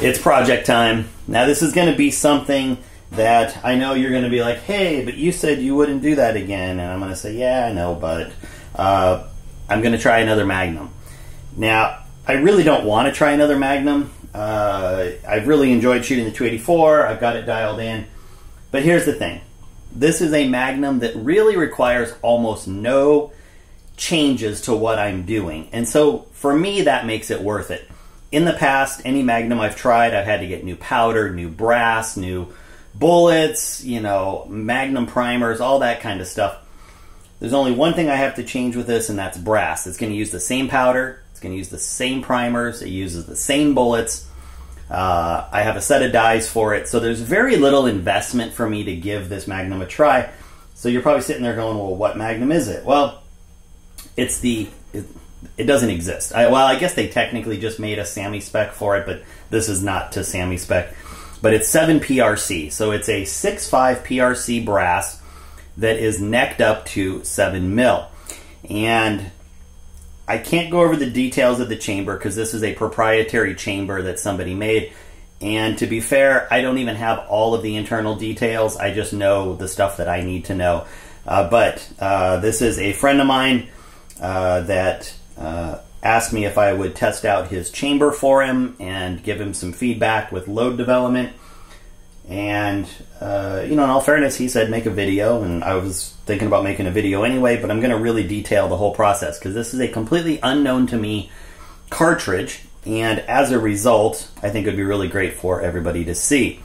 It's project time. Now this is going to be something that I know you're going to be like, hey, but you said you wouldn't do that again. And I'm going to say, yeah, I know, but I'm going to try another Magnum. Now, I really don't want to try another Magnum. I've really enjoyed shooting the 284. I've got it dialed in. But here's the thing. This is a Magnum that really requires almost no changes to what I'm doing. And so for me, that makes it worth it. In the past, any Magnum I've tried, I've had to get new powder, new brass, new bullets, you know, Magnum primers, all that kind of stuff. There's only one thing I have to change with this, and that's brass. It's going to use the same powder. It's going to use the same primers. It uses the same bullets. I have a set of dies for it. So there's very little investment for me to give this Magnum a try. So you're probably sitting there going, well, what Magnum is it? Well, it's the... It doesn't exist. Well, I guess they technically just made a SAMI spec for it, but this is not to SAMI spec. But it's 7 PRC. So it's a 6.5 PRC brass that is necked up to 7 mil. And I can't go over the details of the chamber because this is a proprietary chamber that somebody made. And to be fair, I don't even have all of the internal details. I just know the stuff that I need to know. But this is a friend of mine that asked me if I would test out his chamber for him and give him some feedback with load development. And, you know, in all fairness, he said make a video, and I was thinking about making a video anyway, but I'm going to really detail the whole process because this is a completely unknown to me cartridge, and as a result, I think it would be really great for everybody to see.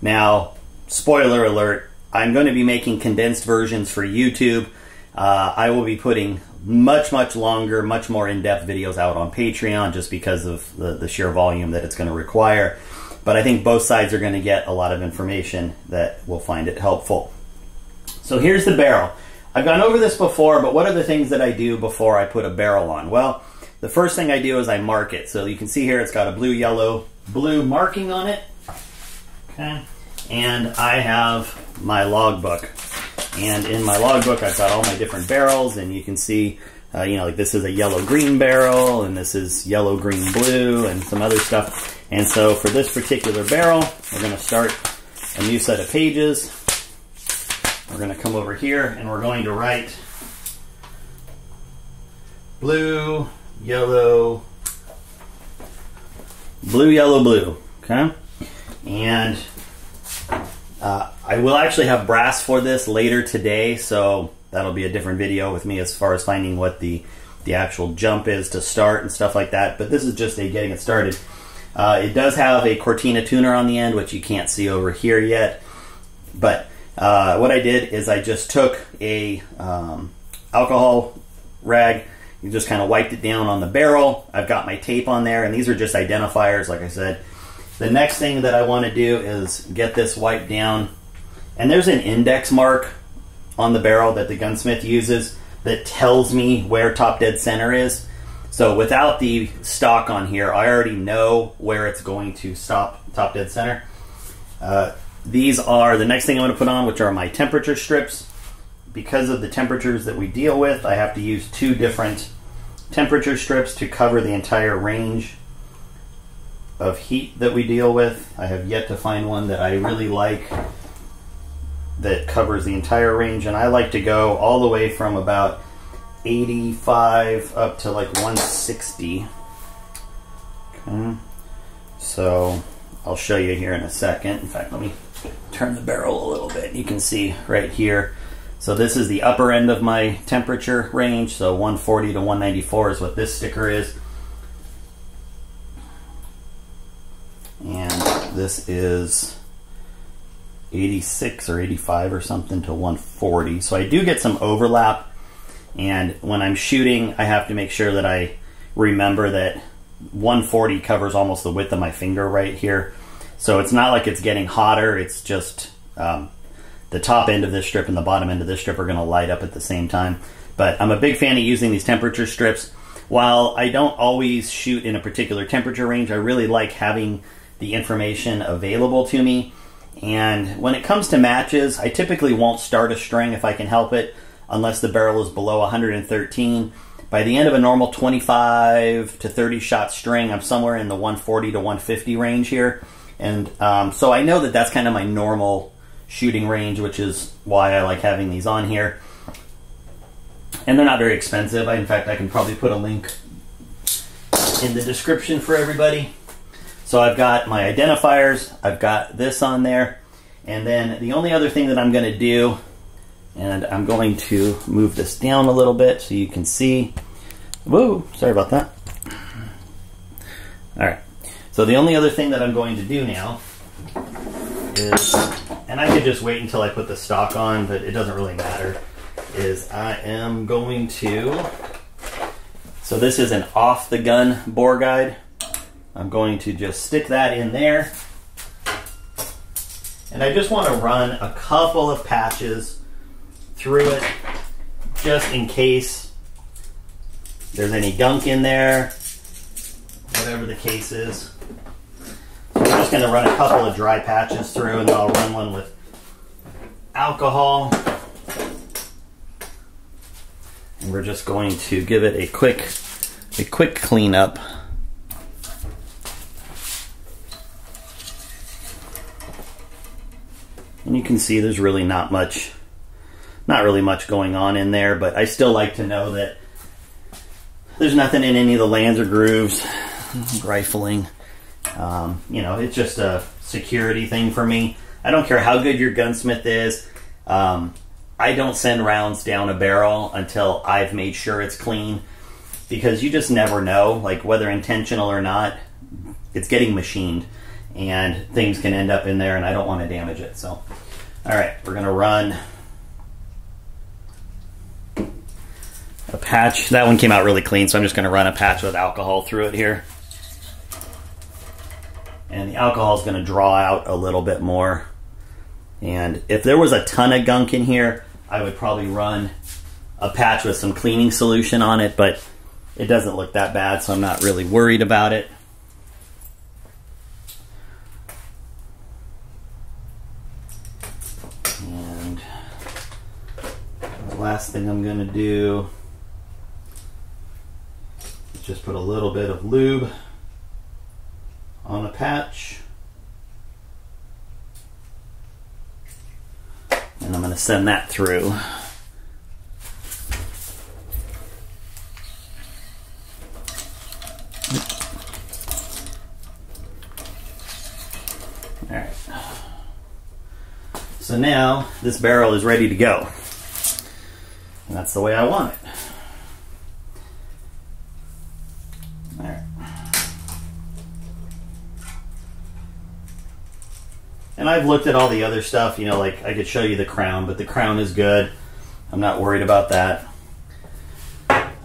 Now, spoiler alert, I'm going to be making condensed versions for YouTube. I will be putting much longer, much more in-depth videos out on Patreon just because of the sheer volume that it's going to require. But I think both sides are going to get a lot of information that will find it helpful. So here's the barrel. I've gone over this before, but what are the things that I do before I put a barrel on? Well, the first thing I do is I mark it. So you can see here it's got a blue, yellow, blue marking on it. Okay. And I have my logbook. And in my logbook, I've got all my different barrels, and you can see, you know, like this is a yellow-green barrel, and this is yellow-green-blue, and some other stuff. And so for this particular barrel, we're going to start a new set of pages. We're going to come over here, and we're going to write blue, yellow, blue, yellow, blue. Okay? And I will actually have brass for this later today, so that'll be a different video with me as far as finding what the actual jump is to start and stuff like that. But this is just a getting it started. It does have a Cortina tuner on the end, which you can't see over here yet. But what I did is I just took a alcohol rag. You just kind of wiped it down on the barrel. I've got my tape on there, and these are just identifiers, like I said. The next thing that I want to do is get this wiped down. And there's an index mark on the barrel that the gunsmith uses that tells me where top dead center is. So without the stock on here, I already know where it's going to stop top dead center. These are the next thing I'm going to put on, which are my temperature strips. Because of the temperatures that we deal with, I have to use 2 different temperature strips to cover the entire range of heat that we deal with. I have yet to find one that I really like that covers the entire range, and I like to go all the way from about 85 up to like 160. Okay. So I'll show you here in a second. In fact, let me turn the barrel a little bit. You can see right here. So this is the upper end of my temperature range, so 140 to 194 is what this sticker is. And this is 86 or 85 or something to 140. So I do get some overlap, and when I'm shooting, I have to make sure that I remember that 140 covers almost the width of my finger right here. So it's not like it's getting hotter, it's just the top end of this strip and the bottom end of this strip are going to light up at the same time. But I'm a big fan of using these temperature strips. While I don't always shoot in a particular temperature range, I really like having the information available to me. And when it comes to matches, I typically won't start a string if I can help it, unless the barrel is below 113. By the end of a normal 25 to 30 shot string, I'm somewhere in the 140 to 150 range here. And so I know that that's kind of my normal shooting range, which is why I like having these on here. And they're not very expensive. In fact, I can probably put a link in the description for everybody. So I've got my identifiers, I've got this on there, and then the only other thing that I'm going to do, and I'm going to move this down a little bit so you can see. Whoa, sorry about that. All right, so the only other thing that I'm going to do now is, and I could just wait until I put the stock on, but it doesn't really matter, is I am going to, so this is an off the gun bore guide. I'm going to just stick that in there. And I just want to run a couple of patches through it, just in case there's any gunk in there, whatever the case is. So I'm just going to run a couple of dry patches through, and then I'll run one with alcohol. And we're just going to give it a quick cleanup. And you can see there's really not really much going on in there, but I still like to know that there's nothing in any of the lands or grooves, rifling. You know, it's just a security thing for me. I don't care how good your gunsmith is. I don't send rounds down a barrel until I've made sure it's clean, because you just never know, like whether intentional or not, it's getting machined. And things can end up in there, and I don't want to damage it. So, all right, we're going to run a patch. That one came out really clean, so I'm just going to run a patch with alcohol through it here. And the alcohol is going to draw out a little bit more. And if there was a ton of gunk in here, I would probably run a patch with some cleaning solution on it, but it doesn't look that bad, so I'm not really worried about it. Last thing I'm going to do is just put a little bit of lube on a patch, and I'm going to send that through. All right. So now this barrel is ready to go. And that's the way I want it. All right. And I've looked at all the other stuff, you know, like I could show you the crown, but the crown is good. I'm not worried about that.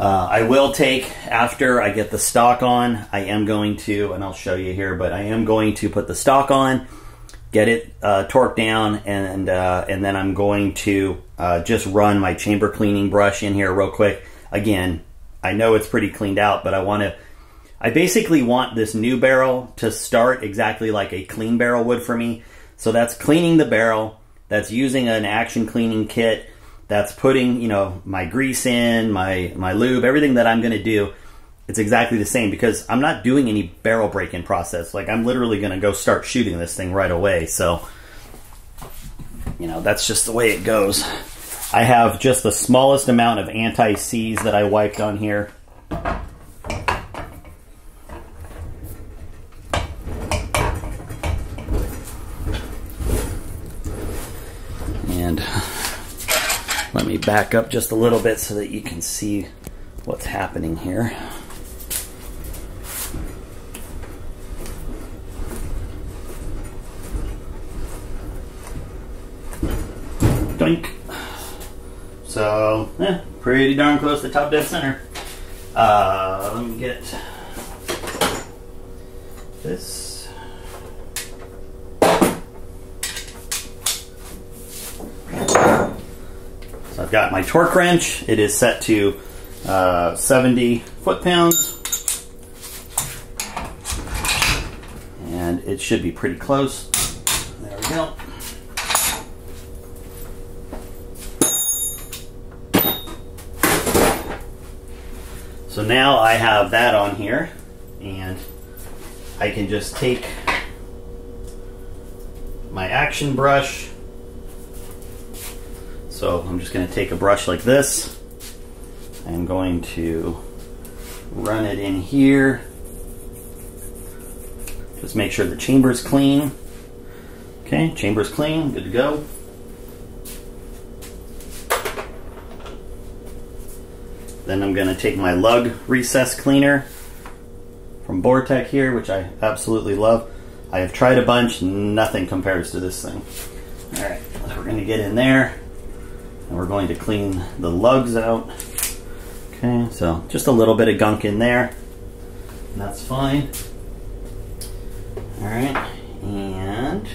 I will take, after I get the stock on, I am going to, and I'll show you here, but I am going to put the stock on, get it torqued down, and then I'm going to just run my chamber cleaning brush in here real quick. Again, I know it's pretty cleaned out, but I basically want this new barrel to start exactly like a clean barrel would for me. So that's cleaning the barrel, that's using an action cleaning kit, that's putting, you know, my grease in, my lube, everything that I'm gonna do. It's exactly the same, because I'm not doing any barrel break-in process. Like, I'm literally going to go start shooting this thing right away. So, you know, that's just the way it goes. I have just the smallest amount of anti-seize that I wiped on here. And let me back up just a little bit so that you can see what's happening here. Doink. So, yeah, pretty darn close to top dead center. Let me get this. So I've got my torque wrench. It is set to 70 foot-pounds. And it should be pretty close. There we go. So now I have that on here, and I can just take my action brush. So I'm just going to take a brush like this. I'm going to run it in here. Just make sure the chamber's clean. Okay, chamber's clean, good to go. Then I'm going to take my lug recess cleaner from Bortec here, which I absolutely love. I have tried a bunch, nothing compares to this thing. Alright, so we're going to get in there, and we're going to clean the lugs out. Okay, so just a little bit of gunk in there, and that's fine. Alright, and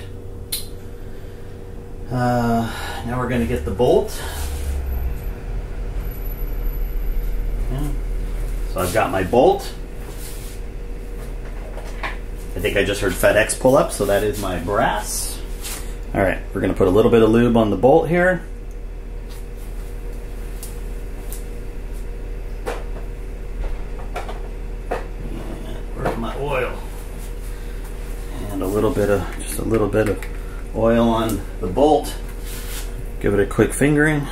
now we're going to get the bolt. Okay. So I've got my bolt. I think I just heard FedEx pull up, so that is my brass. Alright, we're going to put a little bit of lube on the bolt here. And where's my oil? And just a little bit of oil on the bolt. Give it a quick fingering.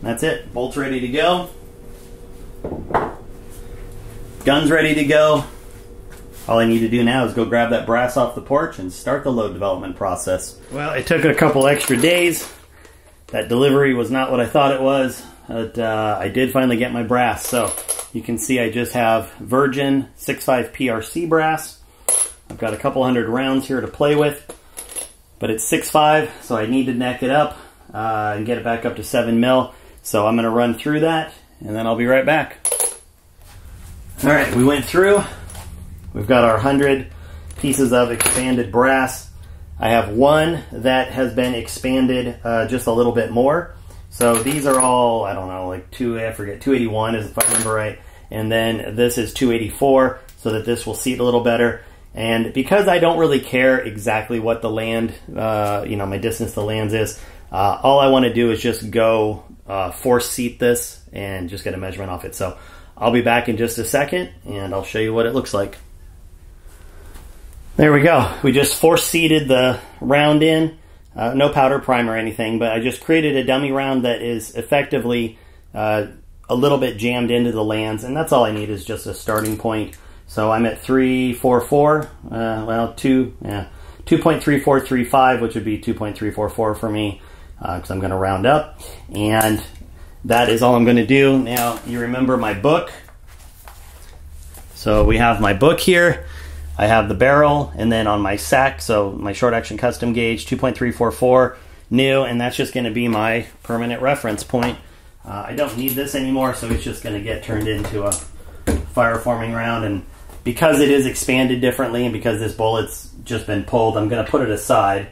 That's it. Bolt's ready to go. Gun's ready to go. All I need to do now is go grab that brass off the porch and start the load development process. Well, it took a couple extra days. That delivery was not what I thought it was, but I did finally get my brass. So you can see I just have virgin 6.5 PRC brass. I've got a couple hundred rounds here to play with, but it's 6.5, so I need to neck it up and get it back up to 7mm. So I'm going to run through that, and then I'll be right back. All right, we went through. We've got our 100 pieces of expanded brass. I have one that has been expanded just a little bit more. So these are all, I don't know, like 281 is if I remember right. And then this is 284, so that this will seat a little better. And because I don't really care exactly what the land, my distance to lands is, all I want to do is just go force seat this and just get a measurement off it. So I'll be back in just a second, and I'll show you what it looks like. There we go. We just force seated the round in. No powder prime or anything, but I just created a dummy round that is effectively a little bit jammed into the lands, and that's all I need is just a starting point. So I'm at 344, 2.3435, which would be 2.344 for me, because I'm going to round up, and that is all I'm going to do. Now, you remember my book. So we have my book here. I have the barrel, and then on my sack, so my short action custom gauge, 2.344 new, and that's just going to be my permanent reference point. I don't need this anymore, so it's just going to get turned into a fire forming round. And because it is expanded differently, and because this bullet's just been pulled, I'm going to put it aside,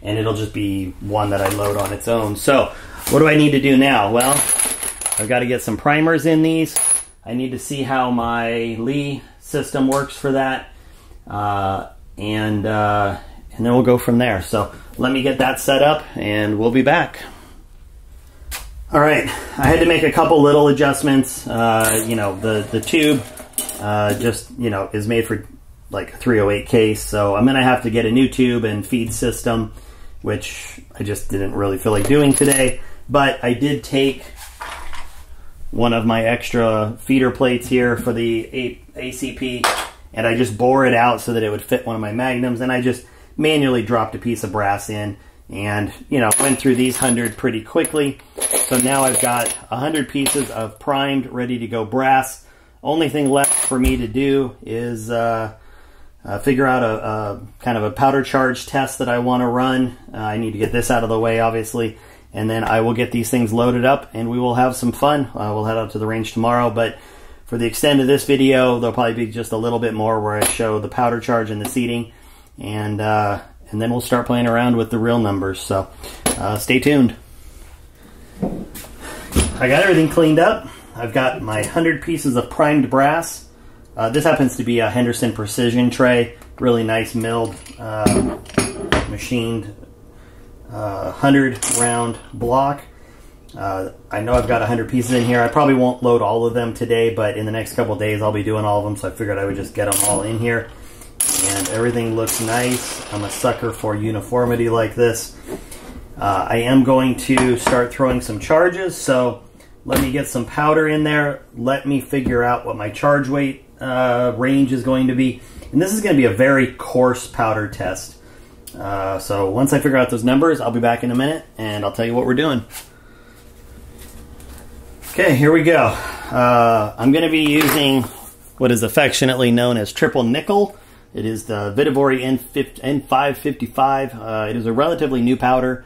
and it'll just be one that I load on its own. So what do I need to do now? Well, I've got to get some primers in these. I need to see how my Lee system works for that. And then we'll go from there. So let me get that set up, and we'll be back. All right, I had to make a couple little adjustments. The tube is made for like a 308 case, so I'm gonna have to get a new tube and feed system, which I just didn't really feel like doing today. But I did take one of my extra feeder plates here for the ACP, and I just bore it out so that it would fit one of my magnums, and I just manually dropped a piece of brass in, and went through these 100 pretty quickly. So now I've got 100 pieces of primed, ready to go brass. Only thing left for me to do is figure out a kind of a powder charge test that I want to run. I need to get this out of the way, obviously, and then I will get these things loaded up, and we will have some fun. We'll head out to the range tomorrow, but for the extent of this video, there'll probably be just a little bit more where I show the powder charge and the seating, and then we'll start playing around with the real numbers. So stay tuned. I got everything cleaned up. I've got my 100 pieces of primed brass This happens to be a Henderson Precision tray, really nice milled, machined 100 round block. I know I've got 100 pieces in here. I probably won't load all of them today, but in the next couple of days I'll be doing all of them, so I figured I would just get them all in here. And everything looks nice. I'm a sucker for uniformity like this. I am going to start throwing some charges, so let me get some powder in there. Let me figure out what my charge weight range is going to be. And this is going to be a very coarse powder test. So once I figure out those numbers, I'll be back in a minute and I'll tell you what we're doing. Okay, here we go. I'm going to be using what is affectionately known as triple nickel. It is the Vitavori N555. It is a relatively new powder.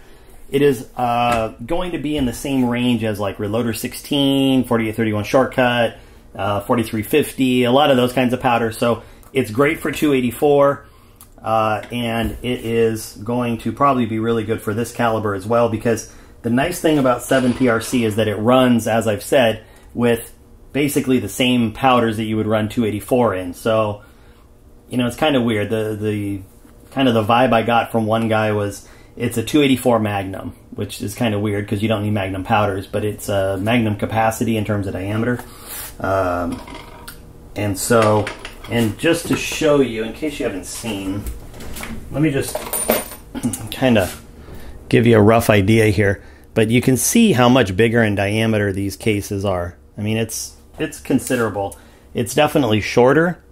It is going to be in the same range as like Reloader 16, 4831 Shortcut, 4350, a lot of those kinds of powders. So it's great for 284, and it is going to probably be really good for this caliber as well, because the nice thing about 7PRC is that it runs, as I've said, with basically the same powders that you would run 284 in. So, you know, it's kind of weird. The kind of the vibe I got from one guy was it's a 284 Magnum, which is kind of weird because you don't need Magnum powders, but it's a Magnum capacity in terms of diameter. And just to show you, in case you haven't seen, let me just kind of give you a rough idea here. But you can see how much bigger in diameter these cases are. I mean, it's considerable. It's definitely shorter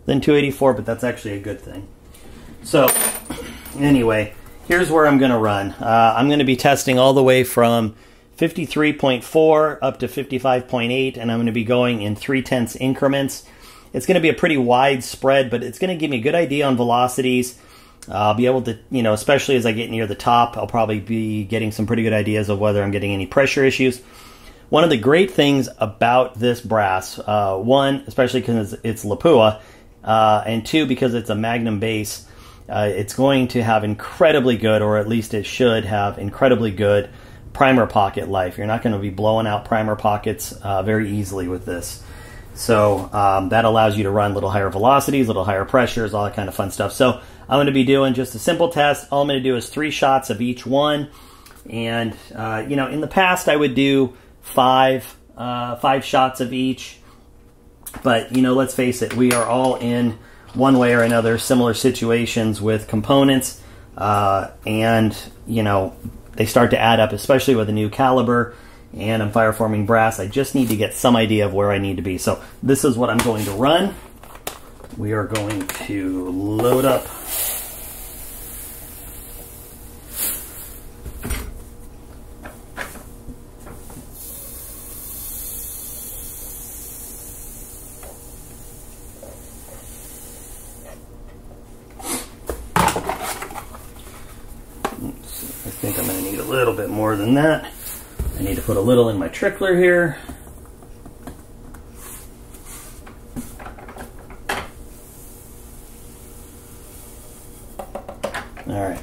than 284, but that's actually a good thing. So anyway, here's where I'm going to run. I'm going to be testing all the way from 53.4 up to 55.8, and I'm going to be going in 3/10 increments. It's going to be a pretty wide spread, but it's going to give me a good idea on velocities. I'll be able to, you know, especially as I get near the top, I'll probably be getting some pretty good ideas of whether I'm getting any pressure issues. One of the great things about this brass, one, especially because it's Lapua, and two, because it's a Magnum base, it's going to have incredibly good, or at least it should have incredibly good primer pocket life. You're not going to be blowing out primer pockets very easily with this. So that allows you to run a little higher velocities, a little higher pressures, all that kind of fun stuff. So I'm going to be doing just a simple test. All I'm going to do is 3 shots of each one. And, you know, in the past I would do 5 shots of each. But, you know, let's face it, we are all in one way or another similar situations with components. And, you know, they start to add up, especially with a new caliber. And I'm fireforming brass. I just need to get some idea of where I need to be. So this is what I'm going to run. We are going to load up I think I'm going to need a little bit more than that. I need to put a little in my trickler here. All right.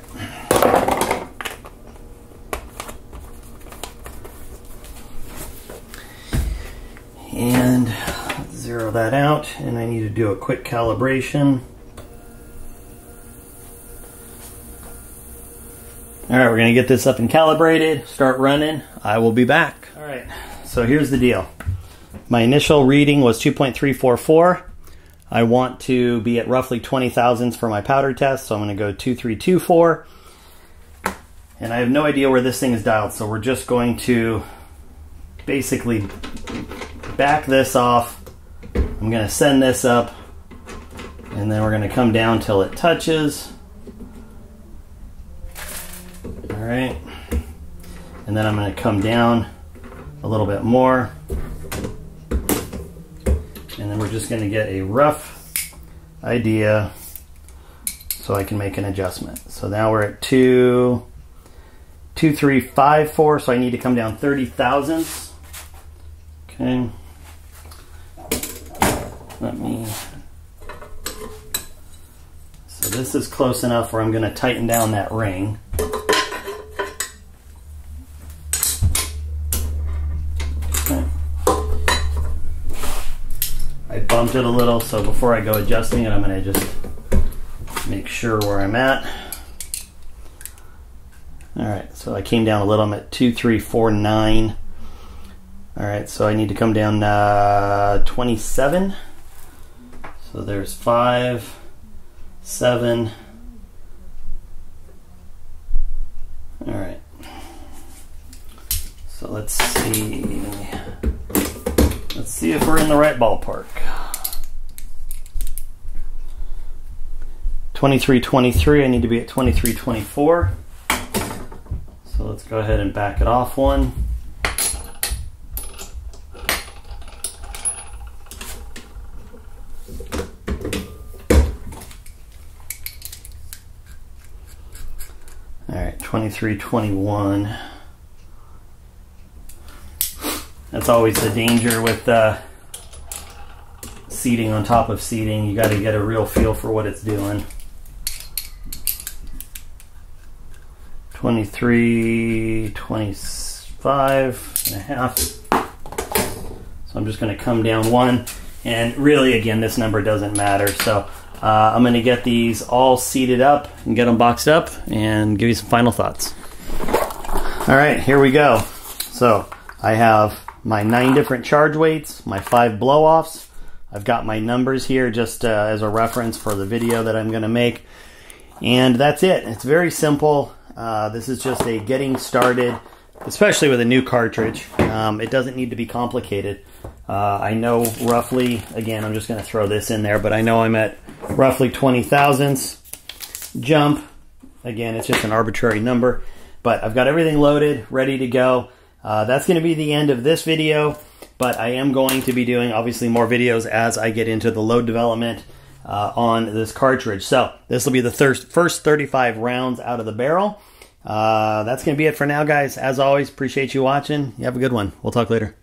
And let's zero that out, and I need to do a quick calibration. All right, we're going to get this up and calibrated, start running. I will be back. All right, so here's the deal. My initial reading was 2.344. I want to be at roughly 20 thousandths for my powder test, so I'm going to go 2.324. And I have no idea where this thing is dialed, so we're just going to basically back this off. I'm going to send this up, and then we're going to come down till it touches. All right, and then I'm going to come down a little bit more, and then we're just going to get a rough idea so I can make an adjustment. So now we're at 2.354, so I need to come down 30 thousandths. Okay, so this is close enough where I'm going to tighten down that ring. bumped it a little, so before I go adjusting it, I'm going to just make sure where I'm at. Alright, so I came down a little. I'm at 2349. Alright, so I need to come down 27. So there's 5, 7. Alright. So let's see. Let's see if we're in the right ballpark. 2323, I need to be at 2324. So let's go ahead and back it off one. Alright, 2321. That's always the danger with seating on top of seating. You got to get a real feel for what it's doing. 23, 25 and a half. So I'm just going to come down one. And really, again, this number doesn't matter. So I'm going to get these all seated up and get them boxed up and give you some final thoughts. All right, here we go. So I have my 9 different charge weights, my 5 blow-offs. I've got my numbers here just as a reference for the video that I'm going to make. And that's it. It's very simple. This is just a getting started, especially with a new cartridge. It doesn't need to be complicated. I know roughly, again, I'm just going to throw this in there, but I know I'm at roughly 20 thousandths jump. Again, it's just an arbitrary number, but I've got everything loaded, ready to go. That's going to be the end of this video, but I am going to be doing, obviously, more videos as I get into the load development on this cartridge. So this will be the first 35 rounds out of the barrel. That's going to be it for now, guys. As always, appreciate you watching. You have a good one. We'll talk later.